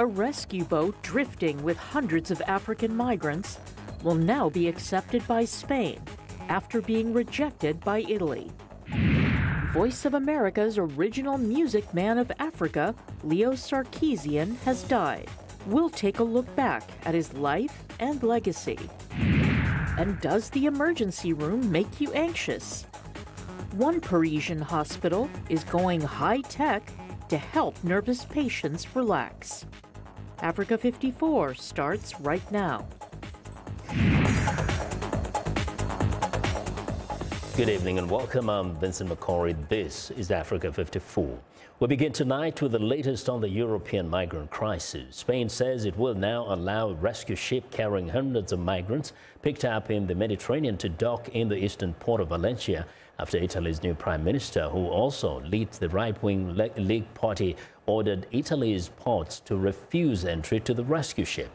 A rescue boat drifting with hundreds of African migrants will now be accepted by Spain after being rejected by Italy. Voice of America's original music man of Africa, Leo Sarkisian, has died. We'll take a look back at his life and legacy. And does the emergency room make you anxious? One Parisian hospital is going high-tech to help nervous patients relax. Africa 54 starts right now. Good evening and welcome. I'm Vincent McCory. This is Africa 54. We begin tonight with the latest on the European migrant crisis. Spain says it will now allow a rescue ship carrying hundreds of migrants picked up in the Mediterranean to dock in the eastern port of Valencia after Italy's new prime minister, who also leads the right-wing League party, ordered Italy's ports to refuse entry to the rescue ship.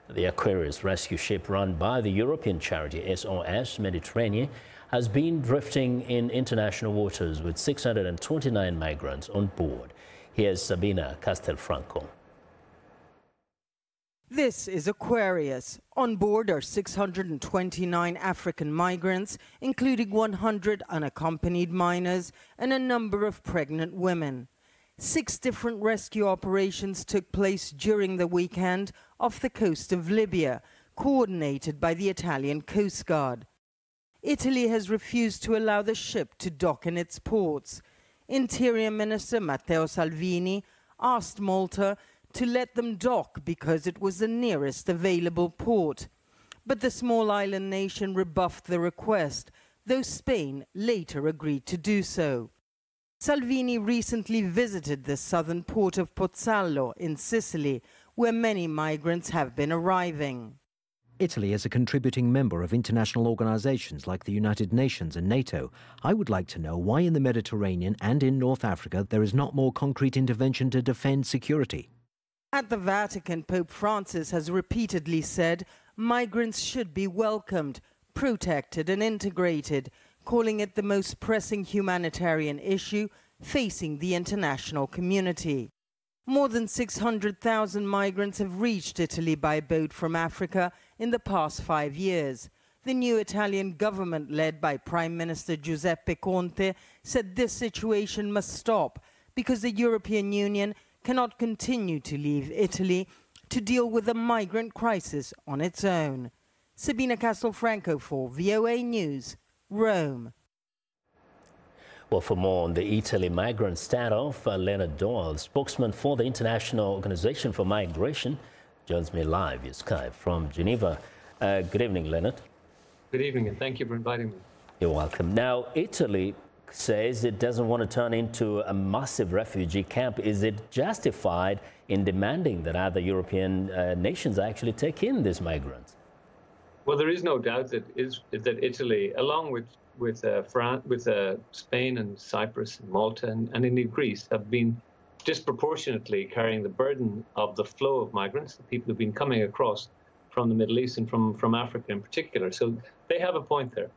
The Aquarius rescue ship, run by the European charity SOS Mediterranean, has been drifting in international waters with 629 migrants on board. Here's Sabina Castelfranco. This is Aquarius. On board are 629 African migrants, including 100 unaccompanied minors and a number of pregnant women. 6 different rescue operations took place during the weekend off the coast of Libya, coordinated by the Italian Coast Guard. Italy has refused to allow the ship to dock in its ports. Interior Minister Matteo Salvini asked Malta to let them dock because it was the nearest available port. But the small island nation rebuffed the request, though Spain later agreed to do so. Salvini recently visited the southern port of Pozzallo in Sicily, where many migrants have been arriving. Italy is a contributing member of international organizations like the United Nations and NATO. I would like to know why in the Mediterranean and in North Africa there is not more concrete intervention to defend security. At the Vatican, Pope Francis has repeatedly said migrants should be welcomed, protected and integrated, calling it the most pressing humanitarian issue facing the international community. More than 600,000 migrants have reached Italy by boat from Africa in the past 5 years. The new Italian government, led by Prime Minister Giuseppe Conte, said this situation must stop because the European Union cannot continue to leave Italy to deal with the migrant crisis on its own. Sabina Castelfranco for VOA News, Rome. Well, for more on the Italy migrant standoff, Leonard Doyle, spokesman for the International Organization for Migration, joins me live via Skype from Geneva. Good evening, Leonard. Good evening, and thank you for inviting me. You're welcome. Now, Italy says it doesn't want to turn into a massive refugee camp. Is it justified in demanding that other European nations actually take in these migrants? Well, there is no doubt that Italy, along with Spain and Cyprus and Malta and indeed Greece, have been disproportionately carrying the burden of the flow of migrants, the people who've been coming across from the Middle East and from Africa in particular. So they have a point there.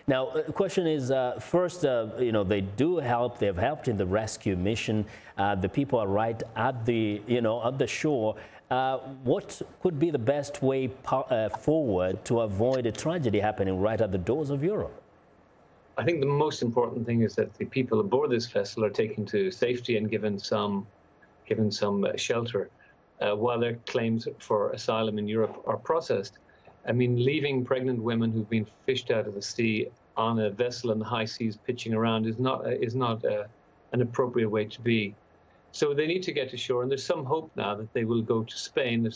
Now, the question is, first, they do help. They've helped in the rescue mission. The people are right at the, at the shore. What could be the best way forward to avoid a tragedy happening right at the doors of Europe? I think the most important thing is that the people aboard this vessel are taken to safety and given some shelter while their claims for asylum in Europe are processed. I mean, leaving pregnant women who've been fished out of the sea on a vessel in the high seas pitching around is not an appropriate way to be. So they need to get to shore, and there's some hope now that they will go to Spain. There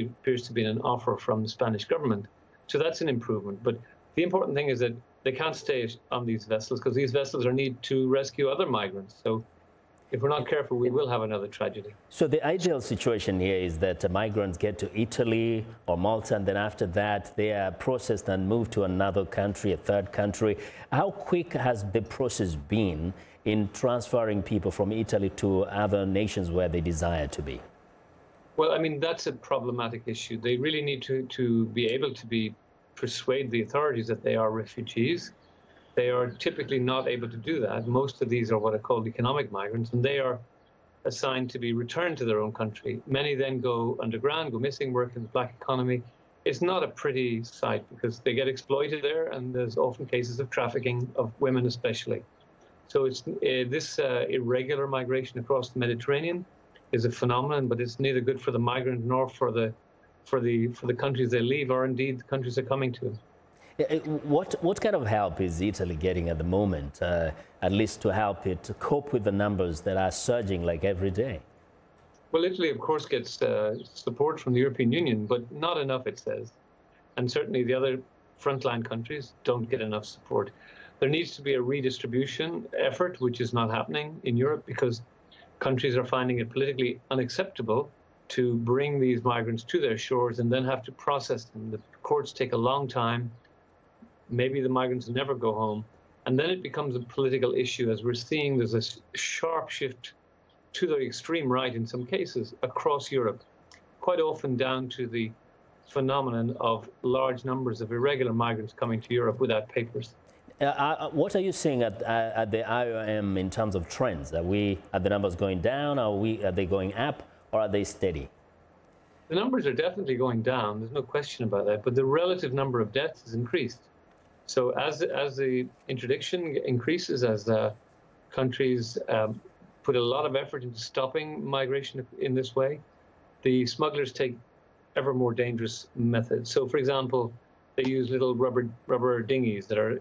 appears to be an offer from the Spanish government. So that's an improvement. But the important thing is that they can't stay on these vessels because these vessels are need to rescue other migrants. So if we're not careful, we will have another tragedy. So the ideal situation here is that migrants get to Italy or Malta, and then after that, they are processed and moved to another country, a third country. How quick has the process been in transferring people from Italy to other nations where they desire to be? Well, I mean, that's a problematic issue. They really need to be able to persuade the authorities that they are refugees. They are typically not able to do that. Most of these are what are called economic migrants, and they are assigned to be returned to their own country. Many then go underground, go missing, work in the black economy. It's not a pretty sight because they get exploited there, and there's often cases of trafficking of women especially. So it's this irregular migration across the Mediterranean is a phenomenon, but it's neither good for the migrant nor for the countries they leave, or indeed the countries they're coming to. What kind of help is Italy getting at the moment, at least to help it to cope with the numbers that are surging like every day? Well, Italy, of course, gets support from the European Union, but not enough, it says. And certainly the other frontline countries don't get enough support. There needs to be a redistribution effort, which is not happening in Europe because countries are finding it politically unacceptable to bring these migrants to their shores and then have to process them. The courts take a long time. Maybe the migrants never go home. And then it becomes a political issue, as we're seeing there's a sharp shift to the extreme right in some cases across Europe, quite often down to the phenomenon of large numbers of irregular migrants coming to Europe without papers. What are you seeing at the IOM in terms of trends? Are the numbers going down? Are they going up, or are they steady? The numbers are definitely going down. There's no question about that. But the relative number of deaths has increased. So as the interdiction increases, as countries put a lot of effort into stopping migration in this way, the smugglers take ever more dangerous methods. So, for example, they use little rubber dinghies that are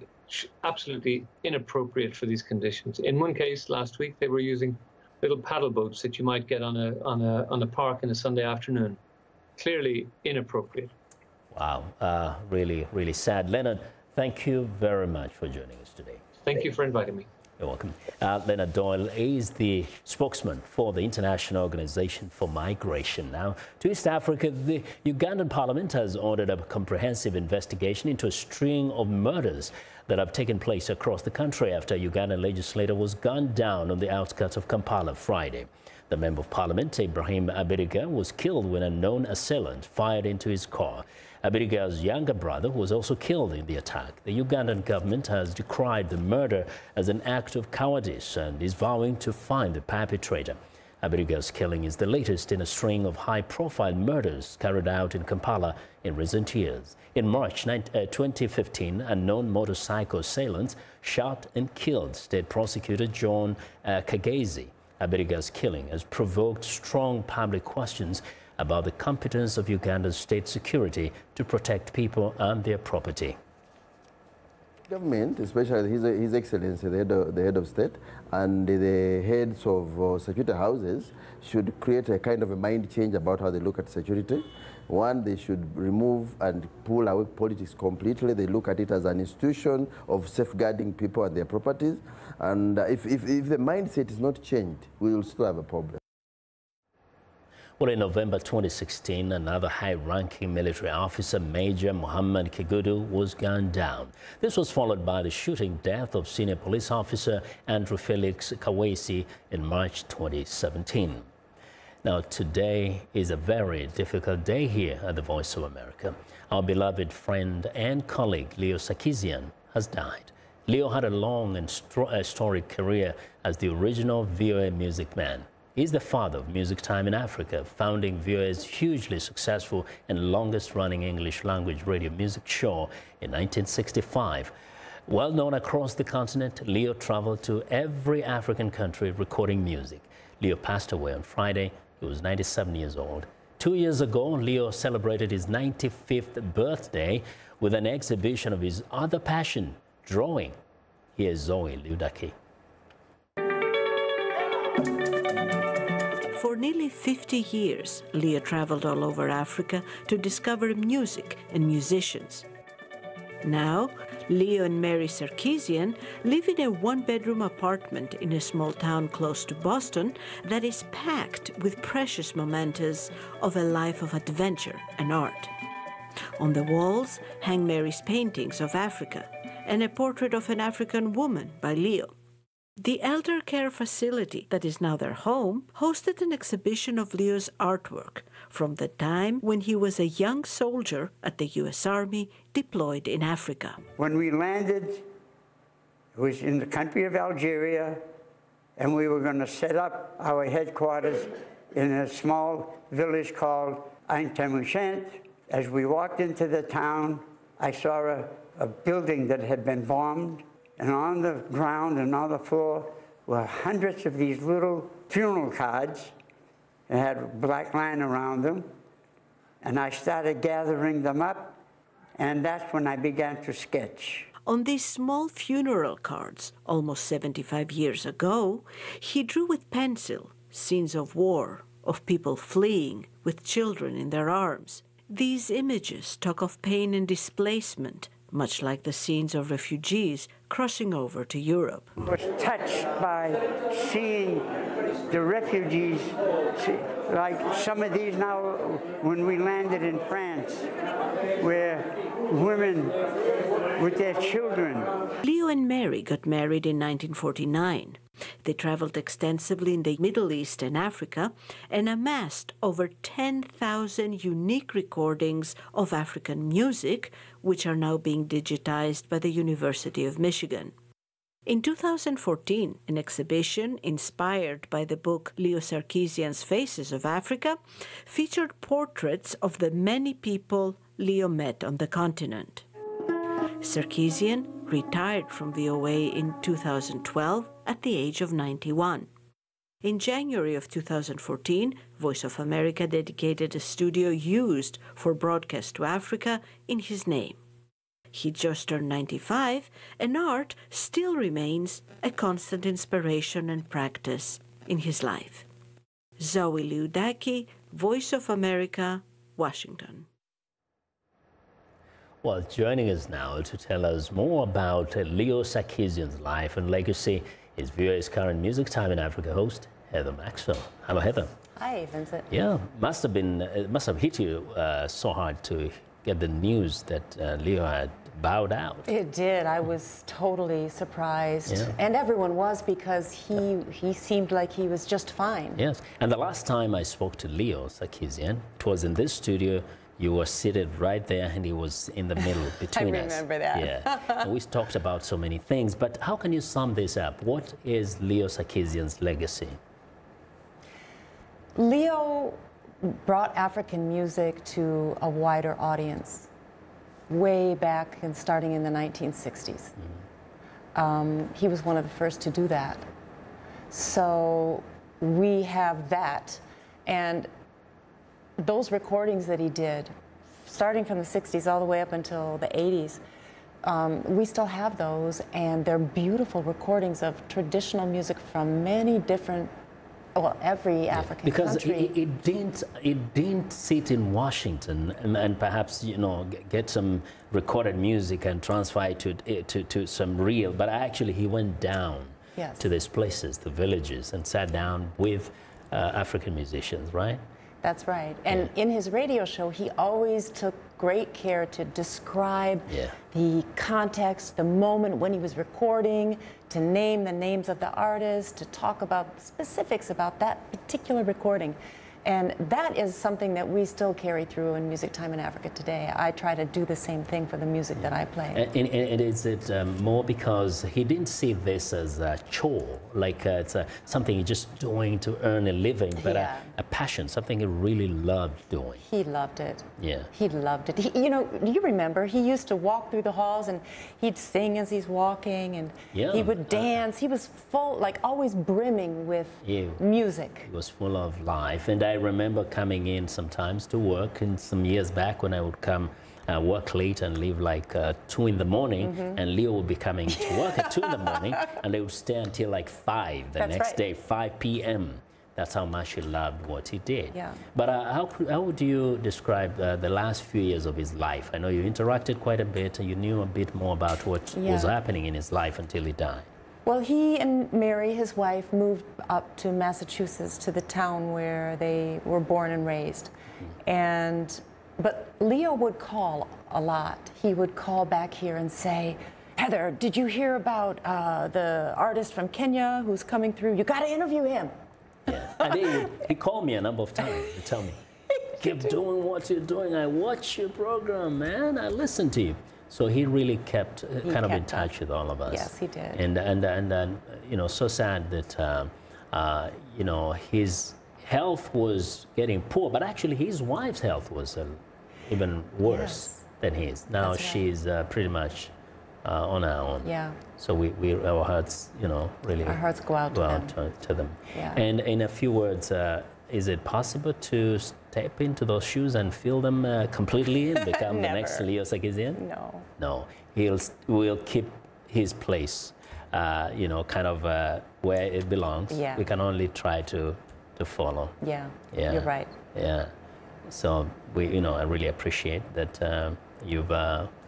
absolutely inappropriate for these conditions. In one case last week, they were using little paddle boats that you might get on a park in a Sunday afternoon. Clearly inappropriate. Wow, really, really sad. Leonard, thank you very much for joining us today. Thank you for inviting me. You're welcome. Leonard Doyle is the spokesman for the International Organization for Migration. Now, to East Africa, the Ugandan parliament has ordered a comprehensive investigation into a string of murders that have taken place across the country after a Ugandan legislator was gunned down on the outskirts of Kampala Friday. The Member of Parliament, Ibrahim Abiriga, was killed when a known assailant fired into his car. Abiriga's younger brother was also killed in the attack. The Ugandan government has decried the murder as an act of cowardice and is vowing to find the perpetrator. Abiriga's killing is the latest in a string of high-profile murders carried out in Kampala in recent years. In March 2015, a known motorcycle assailant shot and killed State Prosecutor John Kagezi. Abiriga's killing has provoked strong public questions about the competence of Uganda's state security to protect people and their property. Government, especially His Excellency, the head of state, and the heads of security houses should create a kind of a mind change about how they look at security. One, they should remove and pull away politics completely. They look at it as an institution of safeguarding people and their properties. And if the mindset is not changed, we will still have a problem. Well, in November 2016, another high-ranking military officer, Major Muhammad Kigudu, was gunned down. This was followed by the shooting death of senior police officer Andrew Felix Kawesi in March 2017. Now, today is a very difficult day here at the Voice of America. Our beloved friend and colleague, Leo Sarkisian, has died. Leo had a long and storied career as the original VOA music man. He's the father of Music Time in Africa, founding VOA's hugely successful and longest-running English-language radio music show in 1965. Well known across the continent, Leo traveled to every African country recording music. Leo passed away on Friday. He was 97 years old. 2 years ago, Leo celebrated his 95th birthday with an exhibition of his other passion, drawing. Here's Zoe Ludaki. For nearly 50 years, Leo traveled all over Africa to discover music and musicians. Now, Leo and Mary Sarkisian live in a one-bedroom apartment in a small town close to Boston that is packed with precious mementos of a life of adventure and art. On the walls hang Mary's paintings of Africa and a portrait of an African woman by Leo. The elder care facility that is now their home hosted an exhibition of Leo's artwork from the time when he was a young soldier at the U.S. Army deployed in Africa. When we landed, it was in the country of Algeria, and we were going to set up our headquarters in a small village called Aintamushent. As we walked into the town, I saw a building that had been bombed, and on the ground and on the floor were hundreds of these little funeral cards that had a black line around them. And I started gathering them up, and that's when I began to sketch. On these small funeral cards, almost 75 years ago, he drew with pencil scenes of war, of people fleeing with children in their arms. These images talk of pain and displacement, much like the scenes of refugees crossing over to Europe. I was touched by seeing the refugees, like some of these now when we landed in France, where women with their children. Leo and Mary got married in 1949. They traveled extensively in the Middle East and Africa and amassed over 10,000 unique recordings of African music, which are now being digitized by the University of Michigan. In 2014, an exhibition inspired by the book Leo Sarkisian's Faces of Africa featured portraits of the many people Leo met on the continent. Sarkisian retired from VOA in 2012 at the age of 91. In January of 2014, Voice of America dedicated a studio used for broadcast to Africa in his name. He just turned 95, and art still remains a constant inspiration and practice in his life. Zoe Liudaki, Voice of America, Washington. Well, joining us now to tell us more about Leo Sarkisian's life and legacy is VOA's current Music Time in Africa host, Heather Maxwell. Hello, Heather. Hi, Vincent. Yeah, it must have hit you so hard to get the news that Leo had bowed out. It did. I was totally surprised. Yeah. And everyone was, because he seemed like he was just fine. Yes, and the last time I spoke to Leo Sarkisian, it was in this studio. You were seated right there, and he was in the middle between us. I remember that. Yeah, and we talked about so many things, but how can you sum this up? What is Leo Sarkisian's legacy? Leo brought African music to a wider audience way back and starting in the 1960s. He was one of the first to do that. So we have that. And those recordings that he did, starting from the 60s all the way up until the 80s, we still have those, and they're beautiful recordings of traditional music from many different, well, every African country. Because it didn't sit in Washington and perhaps, you know, get some recorded music and transfer it to some real, but actually he went down to these places, the villages, and sat down with African musicians, right? That's right. And in his radio show, he always took great care to describe the context, the moment when he was recording, to name the names of the artists, to talk about specifics about that particular recording. And that is something that we still carry through in Music Time in Africa today. I try to do the same thing for the music that I play. And is it more because he didn't see this as a chore, like it's something he's just doing to earn a living, but a passion, something he really loved doing? He loved it. Yeah. He loved it. He, you know, do you remember, he used to walk through the halls and he'd sing as he's walking, and he would dance. He was full, like always brimming with music. He was full of life. And I remember coming in sometimes to work, and some years back when I would come work late and leave like 2 in the morning, and Leo would be coming to work at 2 in the morning, and they would stay until like 5 the next day, 5 p.m. That's how much he loved what he did. Yeah. But how would you describe the last few years of his life? I know you interacted quite a bit, and you knew a bit more about what was happening in his life until he died. Well, he and Mary, his wife, moved up to Massachusetts, to the town where they were born and raised. But Leo would call a lot. He would call back here and say, "Heather, did you hear about the artist from Kenya who's coming through? You got to interview him." Yeah. And he called me a number of times to tell me, "Keep doing what you're doing. I watch your program, man. I listen to you." So he really kept kind of in touch with all of us. Yes, he did. And you know, so sad that you know, his health was getting poor, but actually his wife's health was even worse than his. Now she's pretty much on our own. Yeah. So our hearts, you know, really our hearts go out to them. Yeah. And in a few words, is it possible to step into those shoes and fill them completely and become the next Leo Sarkisian? No. No. We'll keep his place, you know, kind of where it belongs. Yeah. We can only try to follow. Yeah. You're right. Yeah. So you know, I really appreciate that you've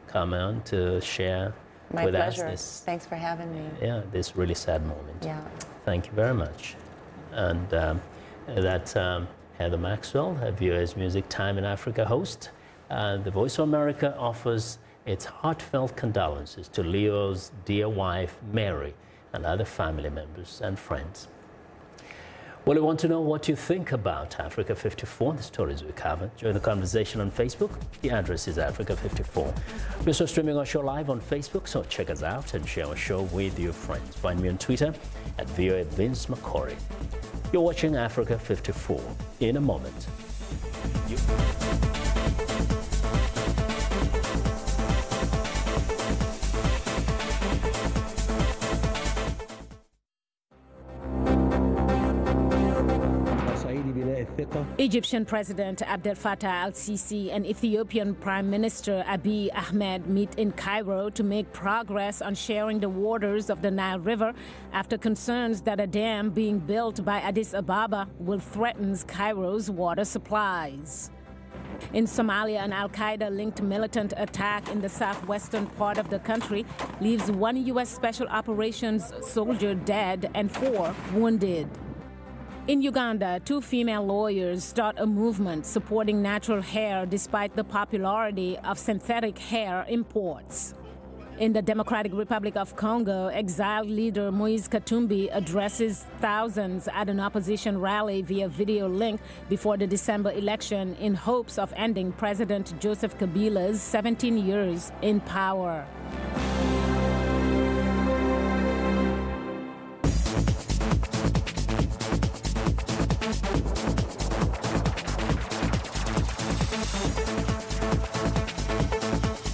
come on to share with us this. Thanks for having me. Yeah, this really sad moment. Yeah. Thank you very much. And that's Heather Maxwell, a VOA's Music Time in Africa host. The Voice of America offers its heartfelt condolences to Leo's dear wife, Mary, and other family members and friends. Well, we want to know what you think about Africa 54, the stories we cover. Join the conversation on Facebook. The address is Africa 54. We're also streaming our show live on Facebook, so check us out and share our show with your friends. Find me on Twitter at VOA Vince McCory. You're watching Africa 54. In a moment. Egyptian President Abdel Fattah al-Sisi and Ethiopian Prime Minister Abiy Ahmed meet in Cairo to make progress on sharing the waters of the Nile River after concerns that a dam being built by Addis Ababa will threaten Cairo's water supplies. In Somalia, an al-Qaeda-linked militant attack in the southwestern part of the country leaves one U.S. Special Operations soldier dead and 4 wounded. In Uganda, 2 female lawyers start a movement supporting natural hair despite the popularity of synthetic hair imports. In the Democratic Republic of Congo, exiled leader Moise Katumbi addresses thousands at an opposition rally via video link before the December election in hopes of ending President Joseph Kabila's 17 years in power.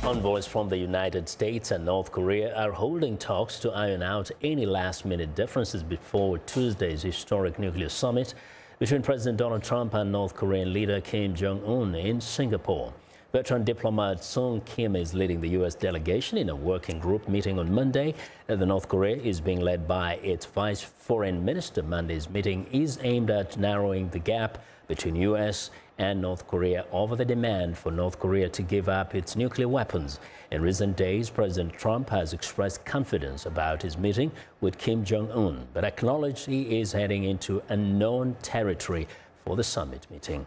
Envoys from the United States and North Korea are holding talks to iron out any last-minute differences before Tuesday's historic nuclear summit between President Donald Trump and North Korean leader Kim Jong-un in Singapore. Veteran diplomat Sung Kim is leading the U.S. delegation in a working group meeting on Monday. The North Korea is being led by its vice foreign minister. Monday's meeting is aimed at narrowing the gap between U.S. and North Korea over the demand for North Korea to give up its nuclear weapons. In recent days, President Trump has expressed confidence about his meeting with Kim Jong-un, but acknowledged he is heading into unknown territory for the summit meeting.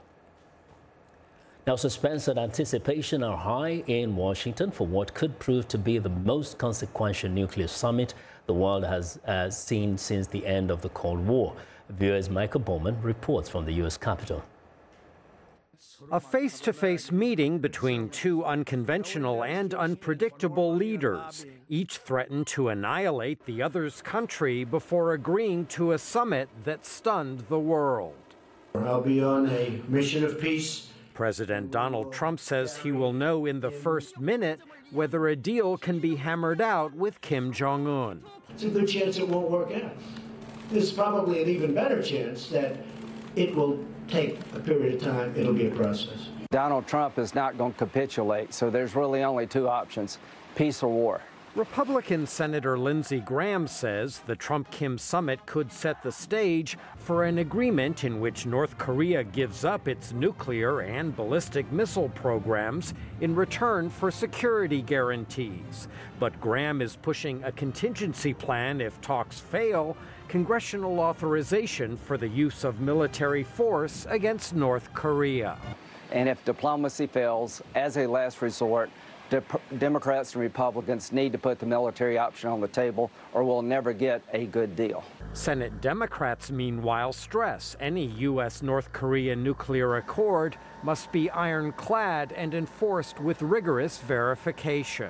Now, suspense and anticipation are high in Washington for what could prove to be the most consequential nuclear summit the world has seen since the end of the Cold War. VOA's Michael Bowman reports from the U.S. Capitol. A face-to-face meeting between 2 unconventional and unpredictable leaders. Each threatened to annihilate the other's country before agreeing to a summit that stunned the world. I'll be on a mission of peace. President Donald Trump says he will know in the first minute whether a deal can be hammered out with Kim Jong-un. It's a good chance it won't work out. There's probably an even better chance that it will take a period of time. It'll be a process. Donald Trump is not going to capitulate, so there's really only 2 options, peace or war. Republican Senator Lindsey Graham says the Trump-Kim summit could set the stage for an agreement in which North Korea gives up its nuclear and ballistic missile programs in return for security guarantees. But Graham is pushing a contingency plan if talks fail, congressional authorization for the use of military force against North Korea. And if diplomacy fails, as a last resort, Democrats and Republicans need to put the military option on the table or we'll never get a good deal. Senate Democrats, meanwhile, stress any U.S.-North Korea nuclear accord must be ironclad and enforced with rigorous verification.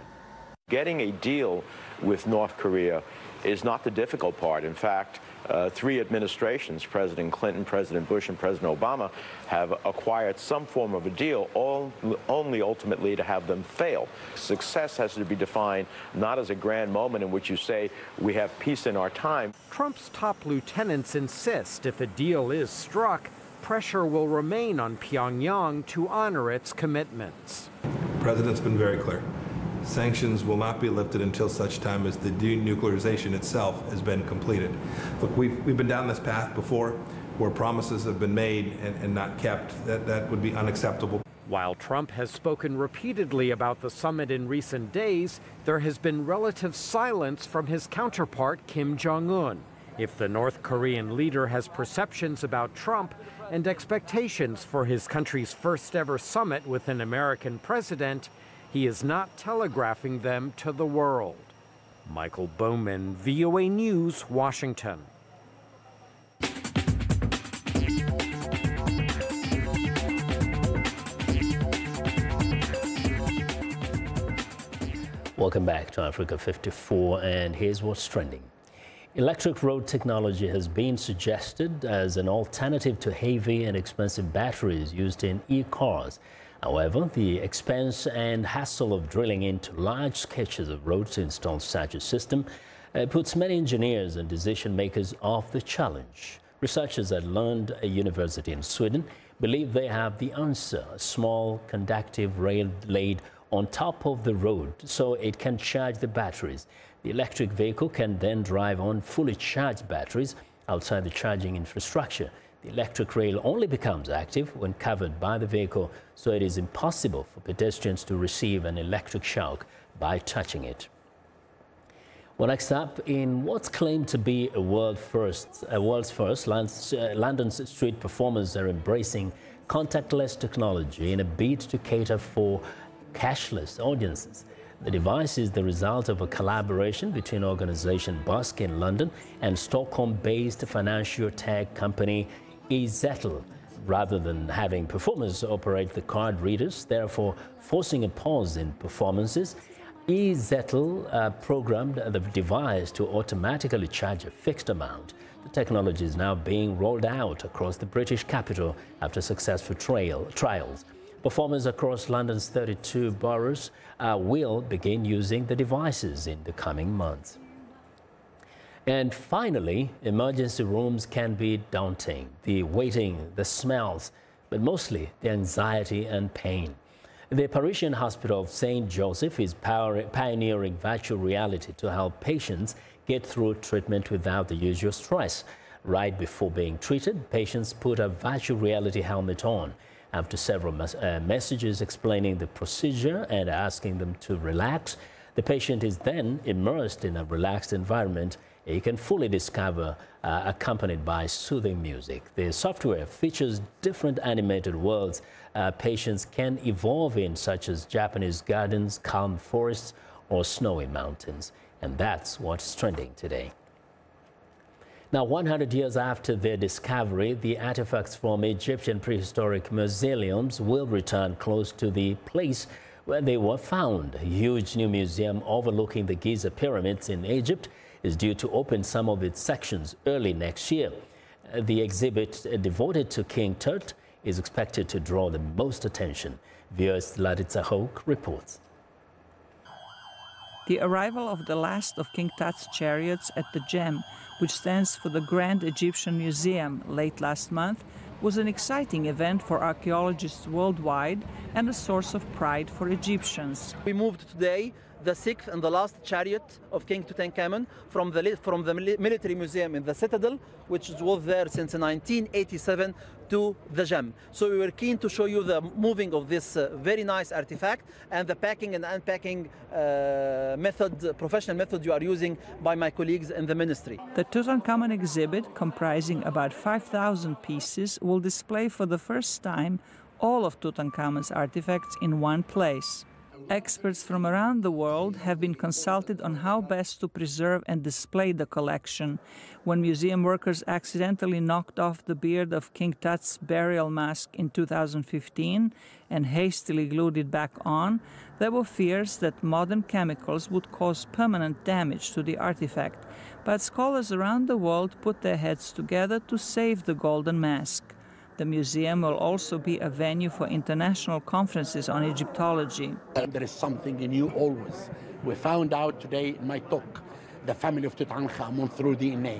Getting a deal with North Korea is not the difficult part. In fact, 3 administrations, President Clinton, President Bush, and President Obama, have acquired some form of a deal, only ultimately to have them fail. Success has to be defined not as a grand moment in which you say, we have peace in our time. Trump's top lieutenants insist if a deal is struck, pressure will remain on Pyongyang to honor its commitments. The president's been very clear. Sanctions will not be lifted until such time as the denuclearization itself has been completed. Look, we've been down this path before where promises have been made and not kept. That would be unacceptable. While Trump has spoken repeatedly about the summit in recent days, there has been relative silence from his counterpart, Kim Jong-un. If the North Korean leader has perceptions about Trump and expectations for his country's first ever summit with an American president, he is not telegraphing them to the world. Michael Bowman, VOA News, Washington. Welcome back to Africa 54, and here's what's trending. Electric road technology has been suggested as an alternative to heavy and expensive batteries used in e-cars. However, the expense and hassle of drilling into large stretches of road to install such a system puts many engineers and decision makers off the challenge. Researchers at Lund University in Sweden believe they have the answer: a small conductive rail laid on top of the road so it can charge the batteries. The electric vehicle can then drive on fully charged batteries outside the charging infrastructure. The electric rail only becomes active when covered by the vehicle, so it is impossible for pedestrians to receive an electric shock by touching it. Well, next up, in what's claimed to be a world's first, London's street performers are embracing contactless technology in a bid to cater for cashless audiences. The device is the result of a collaboration between organization Busk in London and Stockholm-based financial tech company eZettle. Rather than having performers operate the card readers, therefore forcing a pause in performances, eZettle programmed the device to automatically charge a fixed amount. The technology is now being rolled out across the British capital after successful trials. Performers across London's 32 boroughs will begin using the devices in the coming months. And finally, emergency rooms can be daunting. The waiting, the smells, but mostly the anxiety and pain. The Parisian Hospital of St. Joseph is pioneering virtual reality to help patients get through treatment without the usual stress. Right before being treated, patients put a virtual reality helmet on. After several messages explaining the procedure and asking them to relax, the patient is then immersed in a relaxed environment you can fully discover, accompanied by soothing music. The software features different animated worlds patients can evolve in, such as Japanese gardens, calm forests, or snowy mountains. And that's what's trending today. Now, 100 years after their discovery, the artifacts from Egyptian prehistoric mausoleums will return close to the place where they were found. A huge new museum overlooking the Giza pyramids in Egypt is due to open some of its sections early next year. The exhibit devoted to King Tut is expected to draw the most attention. Viewers Laditza Hoke reports. The arrival of the last of King Tut's chariots at the Gem, which stands for the Grand Egyptian Museum, late last month, was an exciting event for archaeologists worldwide and a source of pride for Egyptians. We moved today the sixth and the last chariot of King Tutankhamun from the military museum in the Citadel, which was there since 1987, to the Gem. So we were keen to show you the moving of this very nice artifact and the packing and unpacking professional method you are using by my colleagues in the ministry. The Tutankhamun exhibit, comprising about 5,000 pieces, will display for the first time all of Tutankhamun's artifacts in one place. Experts from around the world have been consulted on how best to preserve and display the collection. When museum workers accidentally knocked off the beard of King Tut's burial mask in 2015 and hastily glued it back on, there were fears that modern chemicals would cause permanent damage to the artifact. But scholars around the world put their heads together to save the golden mask. The museum will also be a venue for international conferences on Egyptology. There is something new always. We found out today in my talk the family of Tutankhamun through DNA,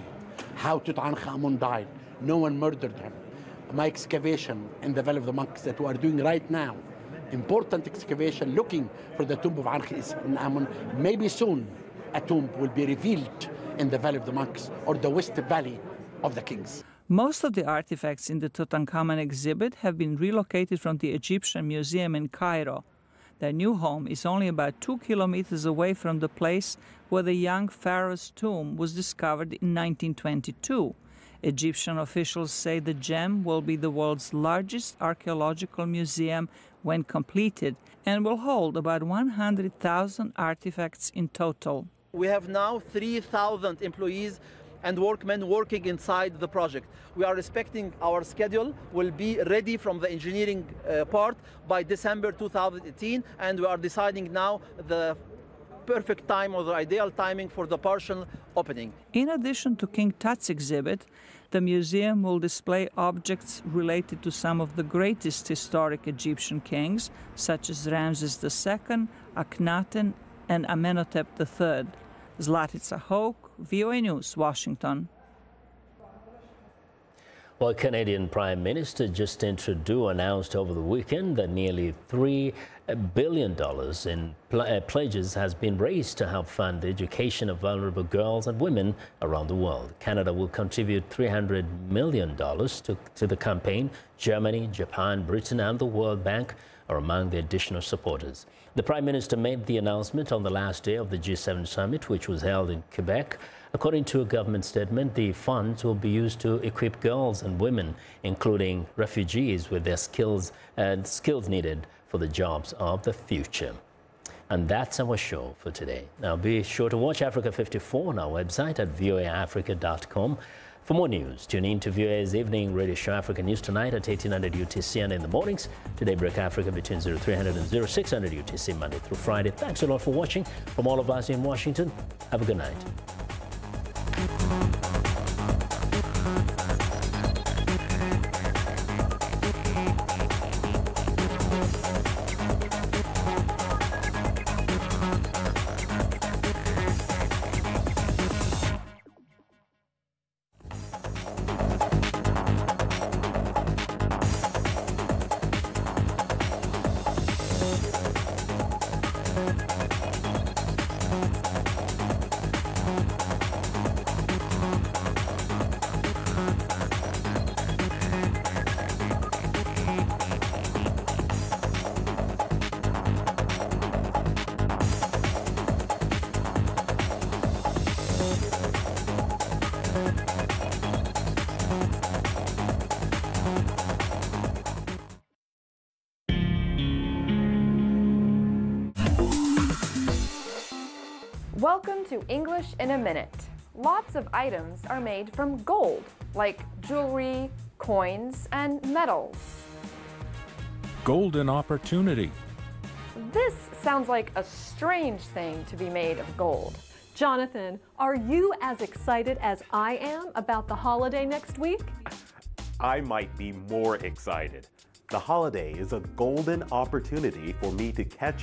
how Tutankhamun died. No one murdered him. My excavation in the Valley of the Monks that we are doing right now, important excavation looking for the tomb of Ankh-Amun. Maybe soon a tomb will be revealed in the Valley of the Monks or the West Valley of the Kings. Most of the artifacts in the Tutankhamun exhibit have been relocated from the Egyptian Museum in Cairo. Their new home is only about 2 kilometers away from the place where the young pharaoh's tomb was discovered in 1922. Egyptian officials say the gem will be the world's largest archaeological museum when completed and will hold about 100,000 artifacts in total. We have now 3,000 employees and workmen working inside the project. We are respecting our schedule. We'll be ready from the engineering part by December 2018, and we are deciding now the perfect time or the ideal timing for the partial opening. In addition to King Tut's exhibit, the museum will display objects related to some of the greatest historic Egyptian kings, such as Ramses II, Akhenaten, and Amenhotep III. Zlatica Hoke, VOA News, Washington. Well, Canadian Prime Minister Justin Trudeau announced over the weekend that nearly $3 billion in pledges has been raised to help fund the education of vulnerable girls and women around the world. Canada will contribute $300 million to the campaign. Germany, Japan, Britain and the World Bank are among the additional supporters. The Prime Minister made the announcement on the last day of the G7 summit, which was held in Quebec. According to a government statement, the funds will be used to equip girls and women, including refugees, with their skills needed for the jobs of the future. And that's our show for today. Now be sure to watch Africa 54 on our website at voaafrica.com. For more news, tune in to VOA's evening radio show Africa News Tonight at 1800 UTC and in the mornings to Daybreak Africa between 0300 and 0600 UTC Monday through Friday. Thanks a lot for watching. From all of us in Washington, have a good night. Welcome to English in a Minute. Lots of items are made from gold, like jewelry, coins, and medals. Golden opportunity. This sounds like a strange thing to be made of gold. Jonathan, are you as excited as I am about the holiday next week? I might be more excited. The holiday is a golden opportunity for me to catch up